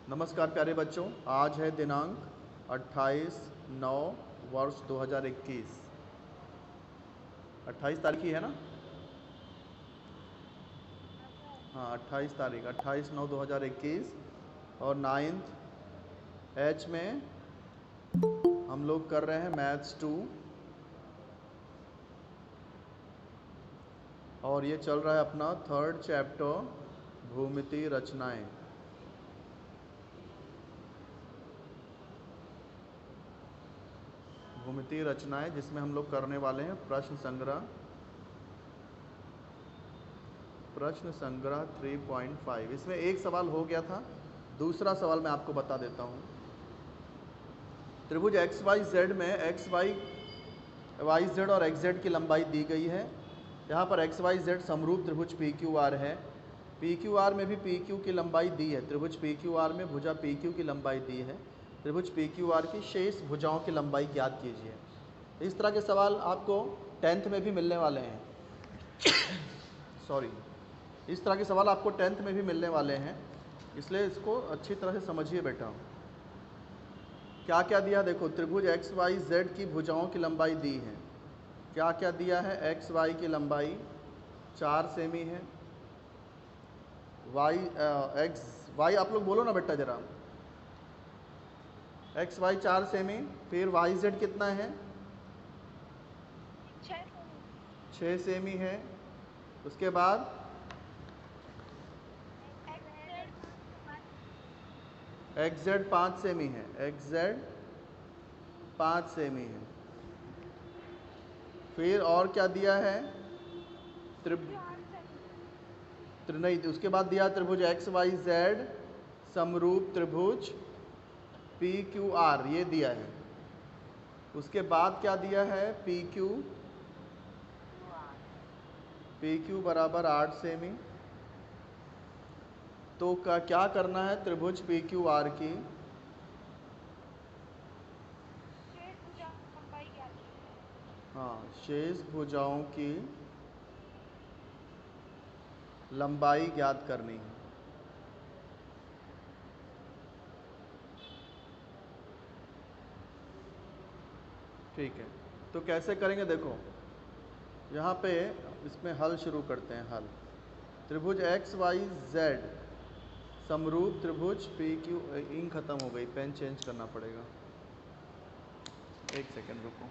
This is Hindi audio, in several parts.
नमस्कार प्यारे बच्चों, आज है दिनांक 28/9/2021। 28 तारीख ही है ना? हाँ, 28 तारीख, 28/9/2021। और 9th एच में हम लोग कर रहे हैं मैथ्स 2। और ये चल रहा है अपना 3rd चैप्टर, भूमिति रचनाएं। भूमिति रचनाएं जिसमें हम लोग करने वाले हैं प्रश्न संग्रह 3.5। इसमें एक सवाल हो गया था, दूसरा सवाल मैं आपको बता देता हूँ। त्रिभुज एक्स वाई जेड में एक्स वाई जेड और एक्स जेड की लंबाई दी गई है। यहाँ पर एक्स वाई जेड समरूप त्रिभुज पी क्यू आर है। पी क्यू आर में भी पी क्यू की लंबाई दी है। त्रिभुज पी क्यू आर में भुजा पी क्यू की लंबाई दी है। त्रिभुज पी क्यू आर की शेष भुजाओं की लंबाई ज्ञात कीजिए। इस तरह के सवाल आपको 10th में भी मिलने वाले हैं। सॉरी, इस तरह के सवाल आपको 10th में भी मिलने वाले हैं, इसलिए इसको अच्छी तरह से समझिए बेटा। क्या क्या दिया देखो, त्रिभुज एक्स वाई जेड की भुजाओं की लंबाई दी है। क्या क्या दिया है? एक्स वाई की लंबाई 4 सेमी है। वाई आप लोग बोलो ना बेटा ज़रा। एक्स वाई 4 सेमी। फिर वाई जेड कितना है? 6 सेमी है। उसके बाद एक्स जेड 5 सेमी है। एक्स जेड 5 सेमी है। फिर और क्या दिया है? नहीं, उसके बाद दिया त्रिभुज एक्स वाई जेड समरूप त्रिभुज पी क्यू आर, ये दिया है। उसके बाद क्या दिया है? पी क्यू बराबर 8 सेमी। तो क्या करना है? त्रिभुज पी क्यू आर की शेष भुजाओं की लंबाई ज्ञात करनी है। ठीक है, तो कैसे करेंगे देखो, यहाँ पे इसमें हल शुरू करते हैं। हल त्रिभुज एक्स वाई जेड समरूप त्रिभुज पी क्यू, इंक खत्म हो गई, पेन चेंज करना पड़ेगा। एक सेकेंड रुको।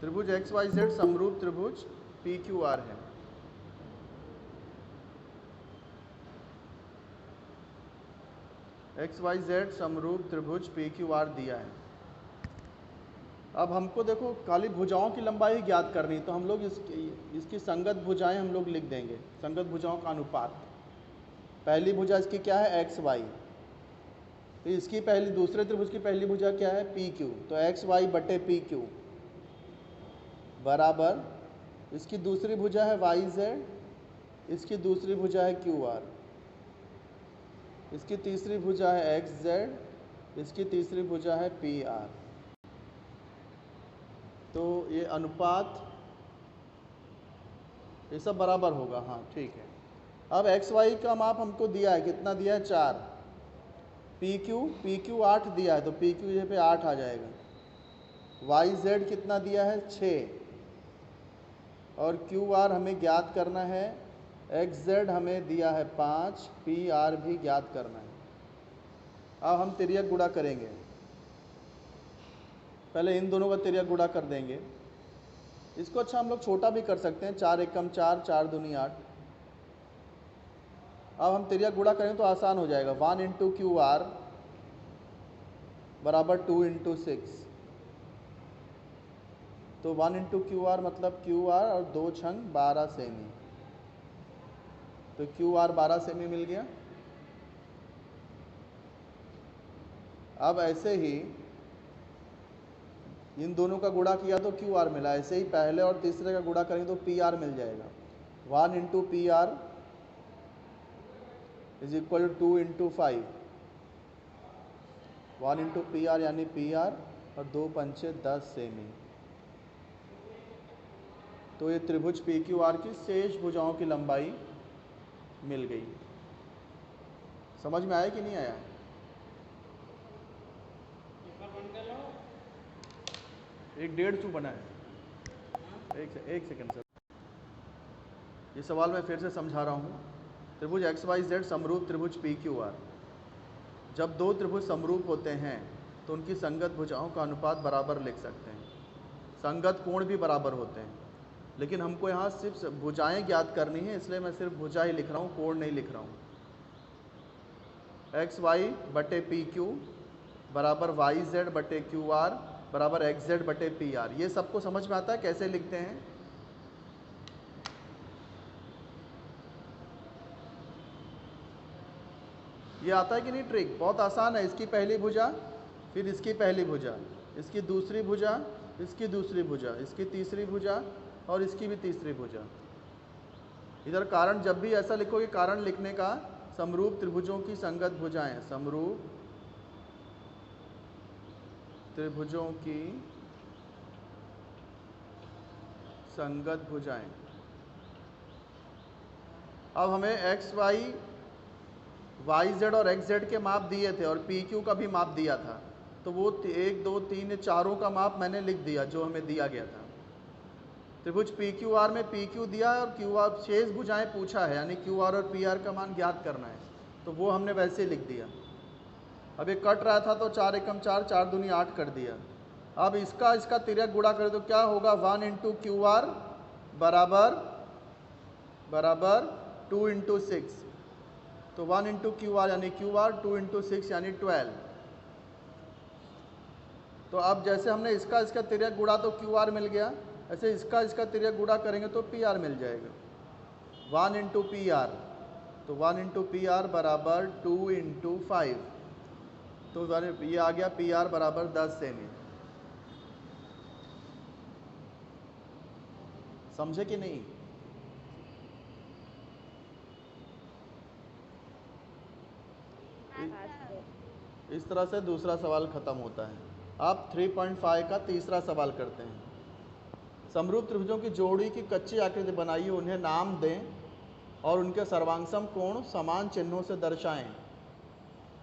त्रिभुज एक्स वाई जेड समरूप त्रिभुज पी क्यू आर है। एक्स वाई जेड समरूप त्रिभुज पी क्यू आर दिया है। अब हमको देखो खाली भुजाओं की लंबाई ही ज्ञात करनी, तो हम लोग इसकी संगत भुजाएं हम लोग लिख देंगे। संगत भुजाओं का अनुपात। पहली भुजा इसकी क्या है? X Y. तो इसकी पहली, दूसरे त्रिभुज की पहली भुजा क्या है? P Q. तो एक्स वाई बटे पी क्यू बराबर, इसकी दूसरी भुजा है वाई जेड, इसकी दूसरी भुजा है क्यू आर, इसकी तीसरी भुजा है एक्स जेड, इसकी तीसरी भुजा है पी आर। तो ये अनुपात ये सब बराबर होगा। हाँ ठीक है। अब एक्स वाई का माप हमको दिया है, कितना दिया है? 4। पी क्यू 8 दिया है, तो पी क्यू यहाँ पे 8 आ जाएगा। वाई जेड कितना दिया है? 6। और क्यू आर हमें ज्ञात करना है। एक्स जेड हमें दिया है 5, पी आर भी ज्ञात करना है। अब हम तिर्यक गुणा करेंगे। पहले इन दोनों का तिर्यक गुणा कर देंगे। इसको अच्छा हम लोग छोटा भी कर सकते हैं, 4 एकम 4, 4 दूनी 8। अब हम तिर्यक गुणा करें तो आसान हो जाएगा। 1 इंटू क्यू आर बराबर 2 इंटू 6। तो 1 इंटू क्यू आर मतलब क्यू आर और 2 छंग 12 सेमी। तो क्यू आर 12 सेमी मिल गया। अब ऐसे ही इन दोनों का गुणा किया तो क्यू आर मिला। ऐसे ही पहले और तीसरे का गुणा करेंगे तो पी आर मिल जाएगा। 1 into P R is equal to 2 into 5। 1 into P R यानी पी आर और 2 पंचे 10 सेमी। तो ये त्रिभुज पी क्यू आर की शेष भुजाओं की लंबाई मिल गई। समझ में आया कि नहीं आया? एक 1.5 बना है। एक सेकंड सर, ये सवाल मैं फिर से समझा रहा हूँ। त्रिभुज एक्स वाई जेड समरूप त्रिभुज पी क्यू आर, जब दो त्रिभुज समरूप होते हैं तो उनकी संगत भुजाओं का अनुपात बराबर लिख सकते हैं। संगत कोण भी बराबर होते हैं, लेकिन हमको यहाँ सिर्फ भुजाएं ज्ञात करनी है, इसलिए मैं सिर्फ भुजा ही लिख रहा हूँ, कोण नहीं लिख रहा हूँ। एक्स वाई बटे पी क्यू बराबर वाई जेड बटे क्यू आर बराबर एक्स जेड बटे पी आर। ये सबको समझ में आता है कैसे लिखते हैं? ये आता है कि नहीं ट्रिक? बहुत आसान है। इसकी पहली भुजा, फिर इसकी पहली भुजा, इसकी दूसरी भुजा, इसकी दूसरी भुजा, इसकी तीसरी भुजा और इसकी भी तीसरी भुजा। इधर कारण जब भी ऐसा लिखोगे, कारण लिखने का समरूप त्रिभुजों की संगत भुजाएं, समरूप त्रिभुजों की संगत भुजाएं। अब हमें एक्स वाई, वाई जेड और एक्स जेड के माप दिए थे और पी क्यू का भी माप दिया था, तो वो 1 2 3 चारों का माप मैंने लिख दिया जो हमें दिया गया था। त्रिभुज पी क्यू आर में पी क्यू दिया है और क्यू आर शेष भुजाएं पूछा है, यानी क्यू आर और पी आर का मान ज्ञात करना है, तो वो हमने वैसे लिख दिया। अब ये कट रहा था तो 4 एकम 4, 4 दूनी 8 कर दिया। अब इसका तिर्यक गुणा करें तो क्या होगा? 1 इंटू क्यू आर बराबर 2 इंटू 6, तो 1 इंटू क्यू आर यानी क्यू आर, 2 इंटू 6 यानी 12। तो अब जैसे हमने इसका तिर्यक गुणा तो क्यू आर मिल गया, ऐसे इसका तिर्यक गुणा करेंगे तो पी आर मिल जाएगा। 1 इंटू पी आर, तो 1 इंटू पी आर बराबर 2 इंटू 5, तो ये आ गया पी आर बराबर 10 सेमी। समझे कि नहीं? इस तरह से दूसरा सवाल खत्म होता है। अब 3.5 का तीसरा सवाल करते हैं। समरूप त्रिभुजों की जोड़ी की कच्ची आकृति बनाइए, उन्हें नाम दें और उनके सर्वांगसम कोण समान चिन्हों से दर्शाएं।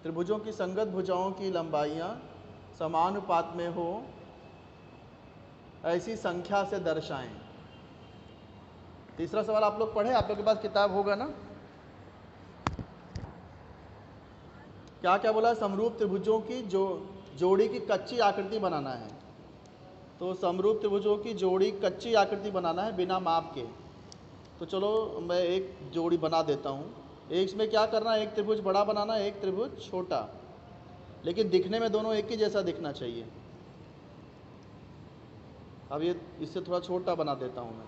त्रिभुजों की संगत भुजाओं की लंबाइयां समानुपात में हो ऐसी संख्या से दर्शाएं। तीसरा सवाल आप लोग पढ़े, आप लोग के पास किताब होगा ना? क्या क्या बोला? समरूप त्रिभुजों की जोड़ी की कच्ची आकृति बनाना है। तो समरूप त्रिभुजों की जोड़ी कच्ची आकृति बनाना है बिना माप के। तो चलो मैं एक जोड़ी बना देता हूँ। एक इसमें क्या करना है? एक त्रिभुज बड़ा बनाना है, एक त्रिभुज छोटा, लेकिन दिखने में दोनों एक ही जैसा दिखना चाहिए। अब ये इससे थोड़ा छोटा बना देता हूँ मैं।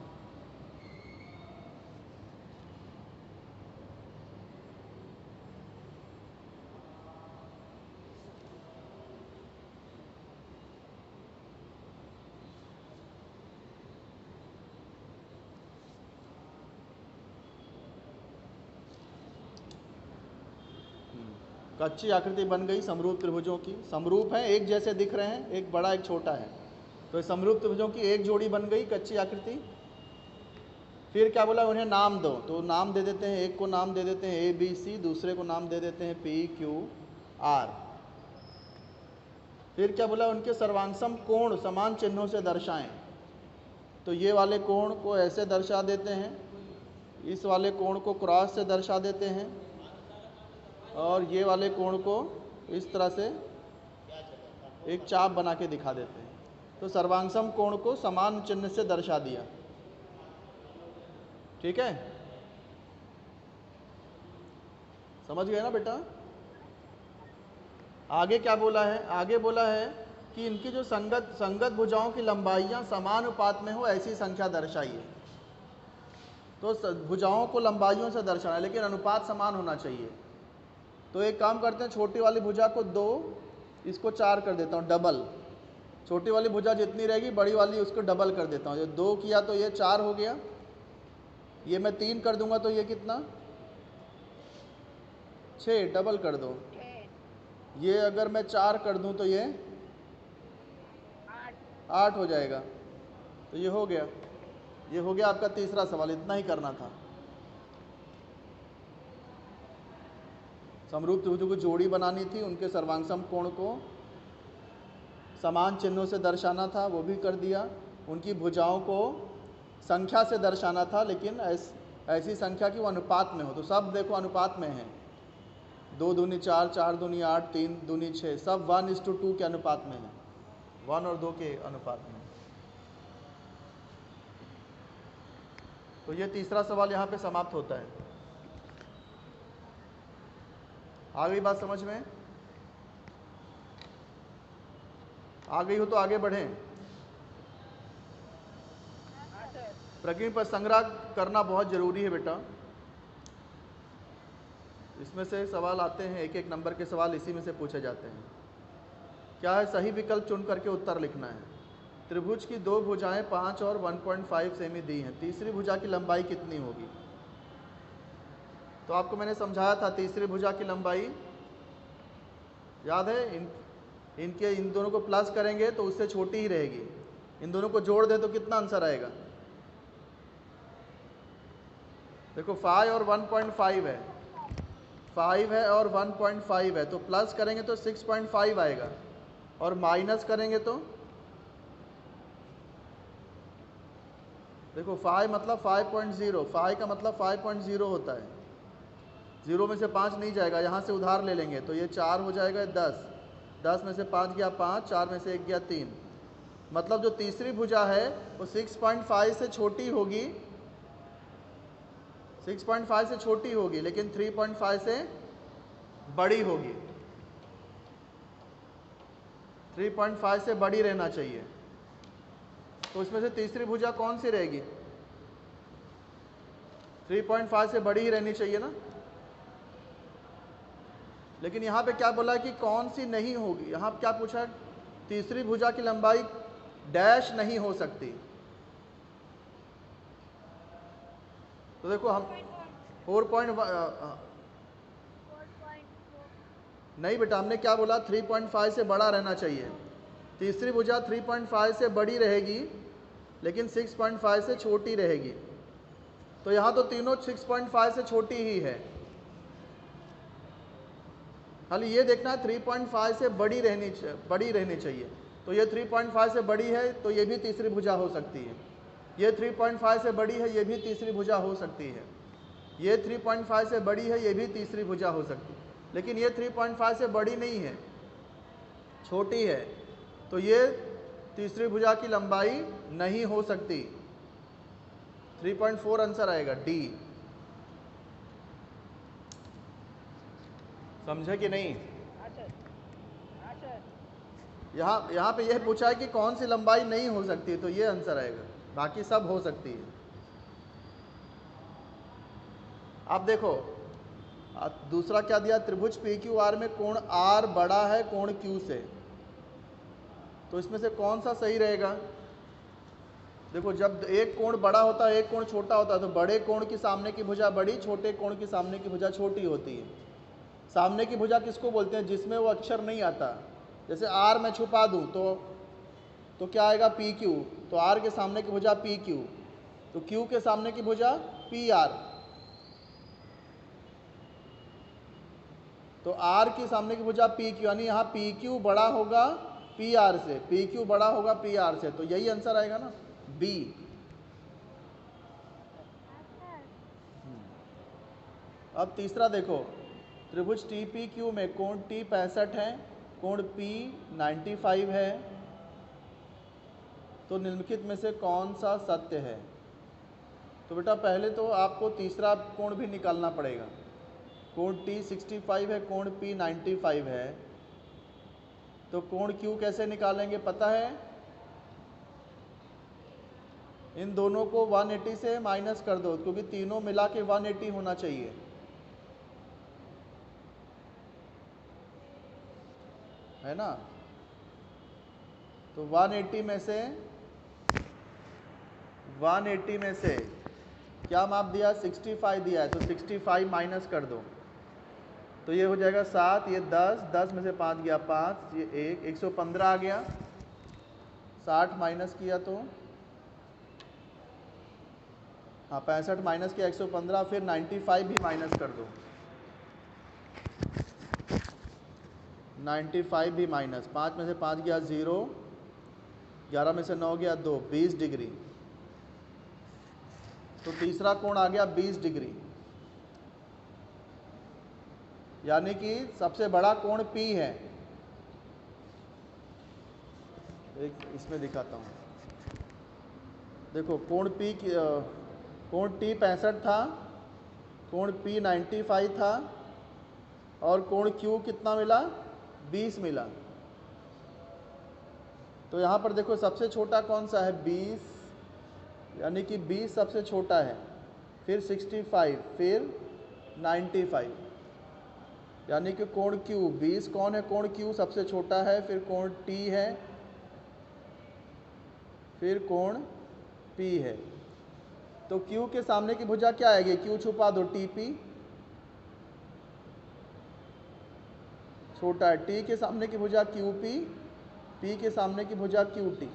कच्ची आकृति बन गई समरूप त्रिभुजों की। समरूप हैं, एक जैसे दिख रहे हैं, एक बड़ा एक छोटा है, तो समरूप त्रिभुजों की एक जोड़ी बन गई कच्ची आकृति। फिर क्या बोला? उन्हें नाम दो, तो नाम दे देते हैं। एक को नाम दे देते हैं ABC, दूसरे को नाम दे देते हैं PQR। फिर क्या बोला? उनके सर्वांगसम कोण समान चिन्हों से दर्शाएं। तो ये वाले कोण को ऐसे दर्शा देते हैं, इस वाले कोण को क्रॉस से दर्शा देते हैं, और ये वाले कोण को इस तरह से एक चाप बना के दिखा देते हैं। तो सर्वांगसम कोण को समान चिन्ह से दर्शा दिया। ठीक है, समझ गए ना बेटा? आगे क्या बोला है? आगे बोला है कि इनकी जो संगत भुजाओं की लंबाइयां समानुपात में हो ऐसी संख्या दर्शाइए। तो भुजाओं को लंबाइयों से दर्शाना है, लेकिन अनुपात समान होना चाहिए। तो एक काम करते हैं, छोटी वाली भुजा को 2, इसको 4 कर देता हूँ, डबल। छोटी वाली भुजा जितनी रहेगी बड़ी वाली उसको डबल कर देता हूँ। ये 2 किया तो ये 4 हो गया, ये मैं 3 कर दूंगा तो ये कितना? 6, डबल कर दो। ये अगर मैं 4 कर दूं तो ये 8 हो जाएगा, तो ये हो गया। ये हो गया आपका तीसरा सवाल, इतना ही करना था। समरूप त्रिभुजों की जोड़ी बनानी थी, उनके सर्वांग कोण को समान चिन्हों से दर्शाना था, वो भी कर दिया। उनकी भुजाओं को संख्या से दर्शाना था, लेकिन ऐसी संख्या की वो अनुपात में हो। तो सब देखो अनुपात में है, 2 दूनी 4, 4 दूनी 8, 3 दूनी 6, सब 1:2 के अनुपात में है, 1 और 2 के अनुपात में। तो ये तीसरा सवाल यहाँ पे समाप्त होता है। आ गई बात समझ में? आ गई हो तो आगे बढ़ें। प्रकृति पर संग्रह करना बहुत जरूरी है बेटा। इसमें से सवाल आते हैं, एक एक नंबर के सवाल इसी में से पूछे जाते हैं। क्या है? सही विकल्प चुन करके उत्तर लिखना है। त्रिभुज की 2 भुजाएं 5 और 1.5 सेमी दी हैं, तीसरी भुजा की लंबाई कितनी होगी? तो आपको मैंने समझाया था, तीसरी भुजा की लंबाई याद है? इन दोनों को प्लस करेंगे तो उससे छोटी ही रहेगी। इन दोनों को जोड़ दे तो कितना आंसर आएगा? देखो 5 और 1.5 है, 5 है और 1.5 है, तो प्लस करेंगे तो 6.5 आएगा, और माइनस करेंगे तो देखो 5 मतलब 5.0, 5 का मतलब 5.0 होता है। 0 में से 5 नहीं जाएगा, यहाँ से उधार ले लेंगे तो ये 4 हो जाएगा, 10, 10 में से 5 गया 5, 4 में से 1 गया 3। मतलब जो तीसरी भुजा है वो 6.5 से छोटी होगी, 6.5 से छोटी होगी, लेकिन 3.5 से बड़ी होगी। 3.5 से बड़ी रहना चाहिए। तो इसमें से तीसरी भुजा कौन सी रहेगी? 3.5 से बड़ी ही रहनी चाहिए ना। लेकिन यहाँ पे क्या बोला है कि कौन सी नहीं होगी? यहाँ क्या पूछा है? तीसरी भुजा की लंबाई डैश नहीं हो सकती। तो देखो हम 4.1 नहीं बेटा, हमने क्या बोला? 3.5 से बड़ा रहना चाहिए। तीसरी भुजा 3.5 से बड़ी रहेगी, लेकिन 6.5 से छोटी रहेगी। तो यहाँ तो तीनों 6.5 से छोटी ही है, खाली ये देखना है 3.5 से बड़ी रहनी चाहिए। तो ये 3.5 से बड़ी है तो ये भी तीसरी भुजा हो सकती है। ये 3.5 से बड़ी है, ये भी तीसरी भुजा हो सकती है। ये 3.5 से बड़ी है, ये भी तीसरी भुजा हो सकती है। लेकिन ये 3.5 से बड़ी नहीं है, छोटी है, तो ये तीसरी भुजा की लंबाई नहीं हो सकती। 3.4 आंसर आएगा, डी। समझे कि नहीं? यहाँ पे यह पूछा है कि कौन सी लंबाई नहीं हो सकती, तो ये आंसर आएगा, बाकी सब हो सकती है। अब देखो दूसरा क्या दिया? त्रिभुज PQR में कोण R बड़ा है कोण Q से। तो इसमें से कौन सा सही रहेगा? देखो जब एक कोण बड़ा होता है, एक कोण छोटा होता है, तो बड़े कोण की सामने की भुजा बड़ी, छोटे कोण की सामने की भुजा छोटी होती है। सामने की भुजा किसको बोलते हैं? जिसमें वो अक्षर नहीं आता। जैसे R मैं छुपा दूं तो क्या आएगा? PQ। तो R के सामने की भुजा PQ, तो Q के सामने की भुजा PR। तो R की सामने की भुजा PQ, यानी यहाँ PQ बड़ा होगा PR से, PQ बड़ा होगा PR से, तो यही आंसर आएगा ना, B। अब तीसरा देखो, त्रिभुज TPQ में कोण T 65 है, कोण P 95 है, तो निम्नलिखित में से कौन सा सत्य है? तो बेटा पहले तो आपको तीसरा कोण भी निकालना पड़ेगा। कोण T 65 है, कोण P 95 है, तो कोण Q कैसे निकालेंगे पता है? इन दोनों को 180 से माइनस कर दो, क्योंकि तीनों मिला के 180 होना चाहिए, है ना। तो 180 में से क्या माप दिया? 65 दिया है, तो 65 माइनस कर दो, तो ये हो जाएगा 7, ये 10, 10 में से 5 गया 5, ये 1, 115 आ गया। 60 माइनस किया तो हाँ 65 माइनस किया 115, फिर 95 भी माइनस कर दो, 95 भी माइनस, 5 में से 5 गया 0, 11 में से 9 गया 2, 20 डिग्री। तो तीसरा कोण आ गया 20 डिग्री, यानी कि सबसे बड़ा कोण P है। एक इसमें दिखाता हूँ, देखो कोण P की कोण T 65 था, कोण P 95 था, और कोण Q कितना मिला, 20 मिला। तो यहाँ पर देखो सबसे छोटा कौन सा है, 20, यानी कि 20 सबसे छोटा है, फिर 65, फिर 95, यानी कि कोण Q 20 कौन है, कोण Q सबसे छोटा है, फिर कोण T है, फिर कोण P है। तो Q के सामने की भुजा क्या आएगी, Q छुपा दो, TP छोटा है, T के सामने की भुजा QP, P के सामने की भुजा QT।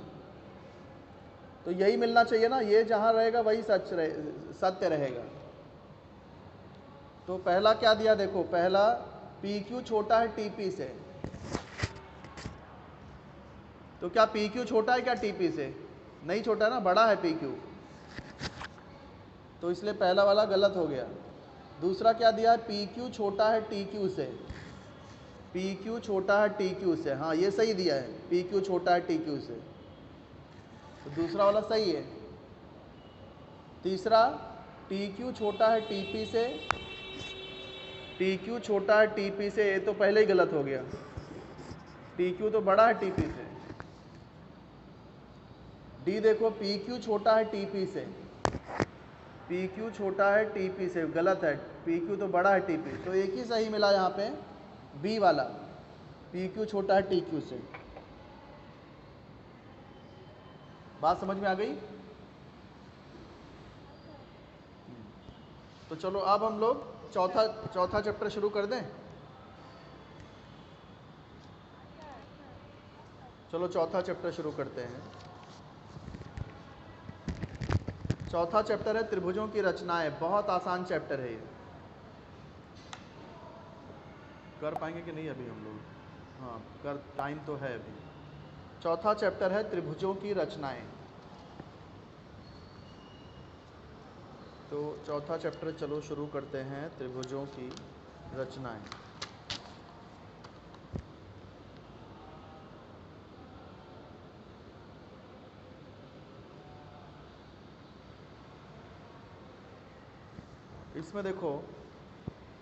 तो यही मिलना चाहिए ना, ये जहां रहेगा वही सत्य रहेगा। तो पहला क्या दिया, देखो पहला PQ छोटा है TP से, तो क्या PQ छोटा है क्या TP से, नहीं छोटा ना, बड़ा है PQ, तो इसलिए पहला वाला गलत हो गया। दूसरा क्या दिया है, PQ छोटा है TQ से, PQ छोटा है TQ से, हाँ ये सही दिया है, PQ छोटा है TQ से, तो दूसरा वाला सही है। तीसरा TQ छोटा है TP से, TQ छोटा है TP से, ये तो पहले ही गलत हो गया, TQ तो बड़ा है TP से। डी देखो PQ छोटा है TP से, PQ छोटा है TP से, गलत है, PQ तो बड़ा है TP, तो एक ही सही मिला यहाँ पे, बी वाला, PQ छोटा है TQ से। बात समझ में आ गई? तो चलो अब हम लोग चौथा चैप्टर शुरू कर दें। चलो चौथा चैप्टर शुरू करते हैं। चौथा चैप्टर है त्रिभुजों की रचनाएं, बहुत आसान चैप्टर है ये। कर पाएंगे कि नहीं अभी हम लोग? हाँ कर, टाइम तो है अभी। चौथा चैप्टर है त्रिभुजों की रचनाएं। तो चौथा चैप्टर चलो शुरू करते हैं, त्रिभुजों की रचनाएं। इसमें देखो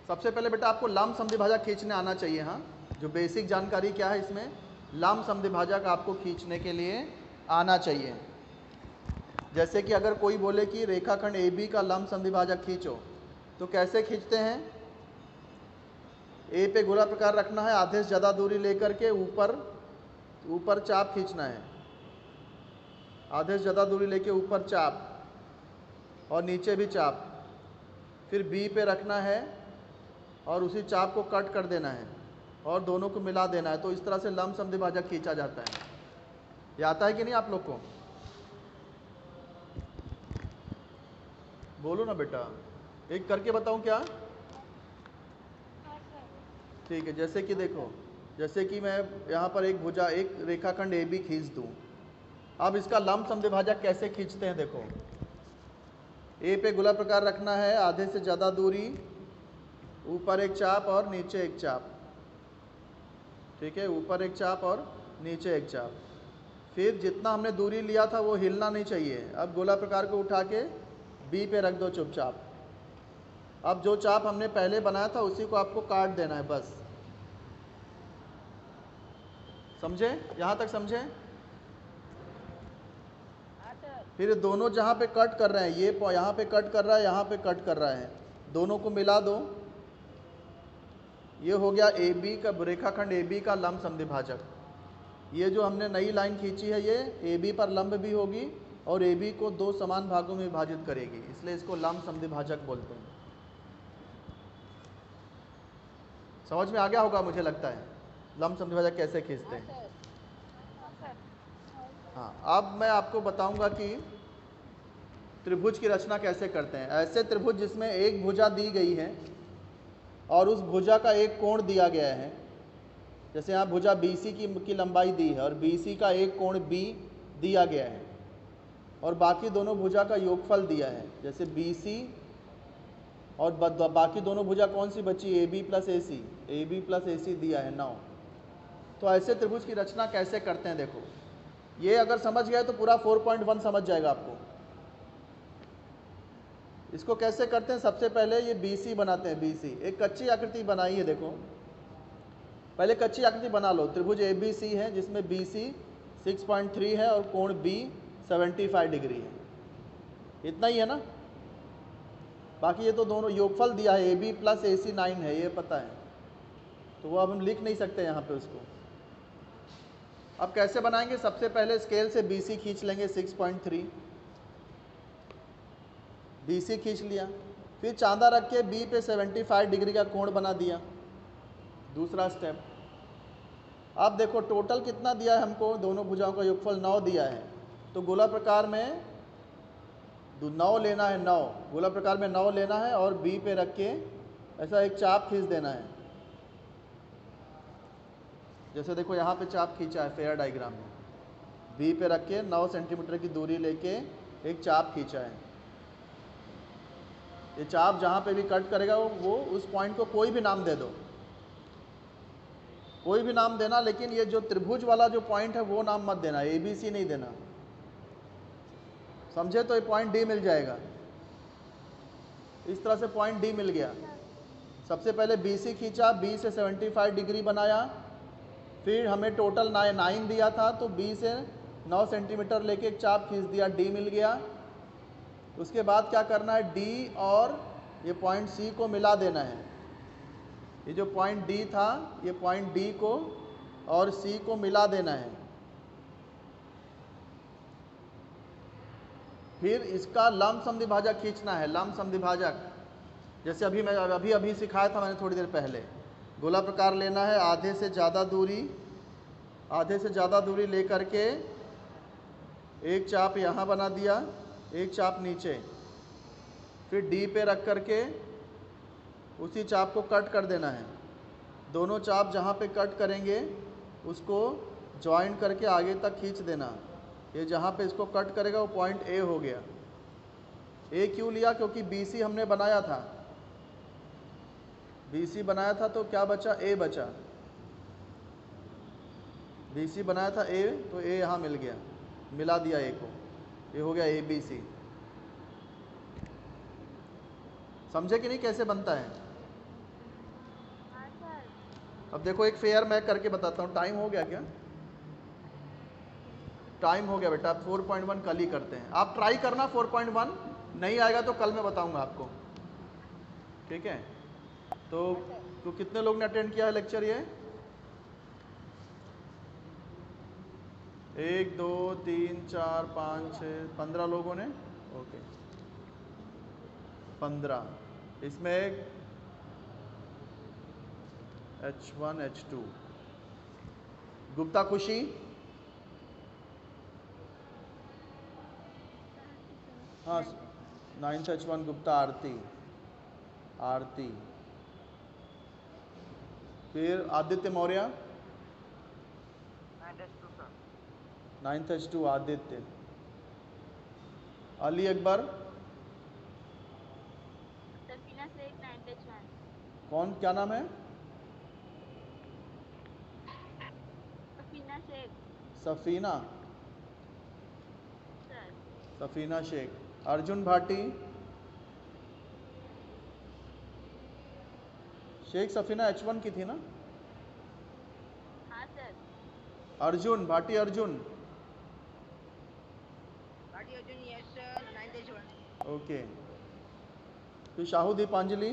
सबसे पहले बेटा आपको लंब समद्विभाजक खींचने आना चाहिए। हाँ, जो बेसिक जानकारी क्या है इसमें, लंब समद्विभाजक आपको खींचने के लिए आना चाहिए। जैसे कि अगर कोई बोले कि रेखाखंड AB का लंब समद्विभाजक खींचो, तो कैसे खींचते हैं, ए पे गोला प्रकार रखना है, आधे से ज़्यादा दूरी लेकर के ऊपर चाप खींचना है, आधे से ज़्यादा दूरी लेके ऊपर चाप और नीचे भी चाप, फिर B पे रखना है और उसी चाप को कट कर देना है और दोनों को मिला देना है। तो इस तरह से लंब समद्विभाजक खींचा जाता है। ये आता है कि नहीं आप लोग को? बोलो ना बेटा, एक करके बताऊं क्या? ठीक है, जैसे कि देखो, जैसे कि मैं यहाँ पर एक भुजा, एक रेखाखंड AB खींच दूँ। अब इसका लंब समद्विभाजक कैसे खींचते हैं, देखो ए पे गोला प्रकार रखना है, आधे से ज़्यादा दूरी, ऊपर एक चाप और नीचे एक चाप, ठीक है, ऊपर एक चाप और नीचे एक चाप। फिर जितना हमने दूरी लिया था वो हिलना नहीं चाहिए। अब गोला प्रकार को उठा के B पे रख दो चुपचाप। अब जो चाप हमने पहले बनाया था उसी को आपको काट देना है, बस। समझे? यहाँ तक समझे? फिर दोनों जहाँ पे कट कर रहे हैं, ये यहाँ पे कट कर रहा है, यहाँ पे कट कर रहा है, दोनों को मिला दो। ये हो गया AB का, रेखाखंड AB का लंब समद्विभाजक। ये जो हमने नई लाइन खींची है ये AB पर लंब भी होगी और AB को दो समान भागों में विभाजित करेगी, इसलिए इसको लंब समद्विभाजक बोलते हैं। समझ में आ गया होगा मुझे लगता है, लंब समद्विभाजक कैसे खींचते हैं। हाँ, अब मैं आपको बताऊंगा कि त्रिभुज की रचना कैसे करते हैं। ऐसे त्रिभुज जिसमें एक भुजा दी गई है और उस भुजा का एक कोण दिया गया है, जैसे यहाँ भुजा BC की लंबाई दी है और BC का एक कोण B दिया गया है और बाकी दोनों भुजा का योगफल दिया है, जैसे BC और बाकी दोनों भुजा कौन सी बची, AB प्लस AC दिया है 9। तो ऐसे त्रिभुज की रचना कैसे करते हैं देखो, ये अगर समझ गए तो पूरा 4.1 समझ जाएगा आपको। इसको कैसे करते हैं, सबसे पहले ये BC बनाते हैं। BC एक कच्ची आकृति बनाई है, देखो पहले कच्ची आकृति बना लो। त्रिभुज ABC है जिसमें BC 6.3 है और कोण B 75 डिग्री है, इतना ही है ना। बाकी ये तो दोनों योगफल दिया है, AB प्लस AC 9 है, ये पता है, तो वो अब हम लिख नहीं सकते यहाँ पे उसको। अब कैसे बनाएंगे, सबसे पहले स्केल से BC खींच लेंगे 6.3, BC खींच लिया, फिर चांदा रख के B पे 75 डिग्री का कोण बना दिया, दूसरा स्टेप। अब देखो टोटल कितना दिया है हमको, दोनों भुजाओं का योगफल 9 दिया है, तो गोला प्रकार में 9 लेना है, 9 गोला प्रकार में 9 लेना है और B पे रख के ऐसा एक चाप खींच देना है। जैसे देखो यहाँ पे चाप खींचा है फेयर डायग्राम में, B पे रख के 9 सेंटीमीटर की दूरी लेके एक चाप खींचा है। ये चाप जहाँ पे भी कट करेगा वो उस पॉइंट को कोई भी नाम दे दो, कोई भी नाम देना, लेकिन ये जो त्रिभुज वाला जो पॉइंट है वो नाम मत देना, ABC नहीं देना, समझे। तो ये पॉइंट D मिल जाएगा, इस तरह से पॉइंट D मिल गया। सबसे पहले BC खींचा, B से 75 डिग्री बनाया, फिर हमें टोटल 9 दिया था तो B से 9 सेंटीमीटर लेके एक चाप खींच दिया, D मिल गया। उसके बाद क्या करना है, D और ये पॉइंट C को मिला देना है। ये जो पॉइंट D था, ये पॉइंट D को और C को मिला देना है। फिर इसका लंब समद्विभाजक खींचना है, लंब समद्विभाजक, जैसे अभी मैं अभी सिखाया था मैंने थोड़ी देर पहले। गोला प्रकार लेना है, आधे से ज़्यादा दूरी लेकर के एक चाप यहाँ बना दिया, एक चाप नीचे, फिर D पे रख करके उसी चाप को कट कर देना है। दोनों चाप जहाँ पे कट करेंगे उसको ज्वाइन करके आगे तक खींच देना। ये जहाँ पे इसको कट करेगा वो पॉइंट A हो गया। A क्यों लिया, क्योंकि BC हमने बनाया था, BC बनाया था तो क्या बचा, A बचा। BC बनाया था A, तो A यहाँ मिल गया, मिला दिया A को, ये हो गया ABC। समझे कि नहीं कैसे बनता है। अब देखो एक फेयर मैं करके बताता हूँ। टाइम हो गया क्या, टाइम हो गया बेटा, आप 4.1 कल ही करते हैं। आप ट्राई करना 4.1, नहीं आएगा तो कल मैं बताऊंगा आपको, ठीक है। तो कितने लोग ने अटेंड किया है लेक्चर ये, 1 2 3 4 5 6 15 लोगों ने, ओके 15। इसमें H1 H2 गुप्ता खुशी, हाँ 9th H1 गुप्ता आरती, फिर Aditya Maurya 9th H2 Aditya, Ali Akbar, Safina Sheikh 9th H1। कौन, क्या नाम है, सफीना शेख सफीना, सर। सफीना शेख। अर्जुन भाटी, शेख सफीना H1 की थी ना, हाँ sir. Arjun Bhati, Arjun yes sir 9th H1। Okay. फिर शाहू दीपांजलि,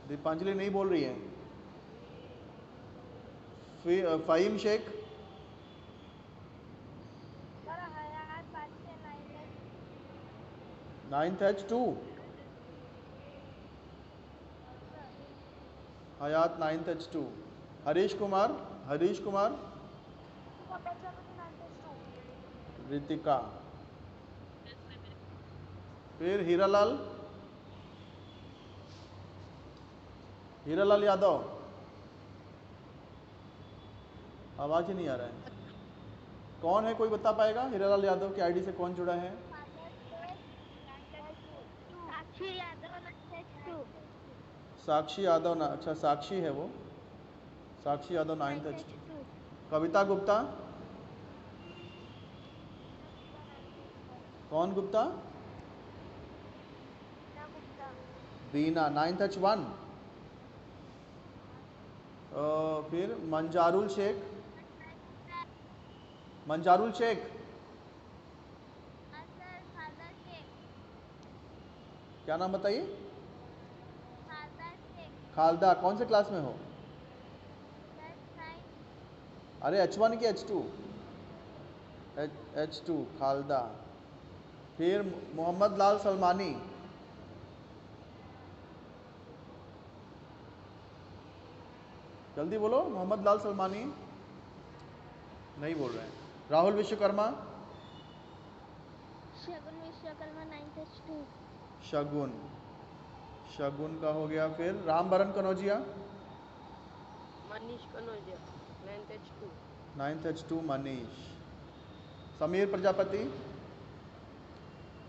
दीपांजलि नहीं बोल रही है। फिर फ़हीम शेख, सर हयात बादशाह 9th H2 हयात 9th H2। Harish Kumar, Harish Kumar, 9th H2। Ritika, फिर हीरालाल, हीरालाल यादव, आवाज ही नहीं आ रहा है। कौन है, कोई बता पाएगा हीरालाल यादव की आईडी से कौन जुड़ा है? साक्षी यादव 9H2। साक्षी यादव ना, अच्छा साक्षी है वो, साक्षी यादव 9th। कविता गुप्ता, कौन गुप्ता? बीना 9H1। फिर मंजारुल शेख, मंजारुल शेख, क्या नाम बताइए? खालदा, कौन से क्लास में हो? अरे H1 की H2? H2 खालदा। फिर मोहम्मद लाल सलमानी, जल्दी बोलो, मोहम्मद लाल सलमानी, नहीं बोल रहे हैं। राहुल विश्वकर्मा, शगुन विश्वकर्मा 9H2। शगुन, शगुन का हो गया। फिर Rambaran Kanaujia, Manish Kanaujia 9H2। 9H2 Manish. Sameer Prajapati,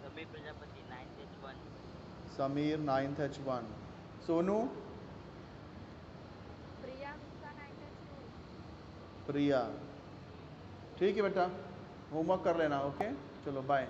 Sameer Prajapati 9H1। Sameer 9H1। Sonu, प्रिया गुप्ता 9H2। प्रिया। ठीक है बेटा, होमवर्क कर लेना, ओके, चलो बाय।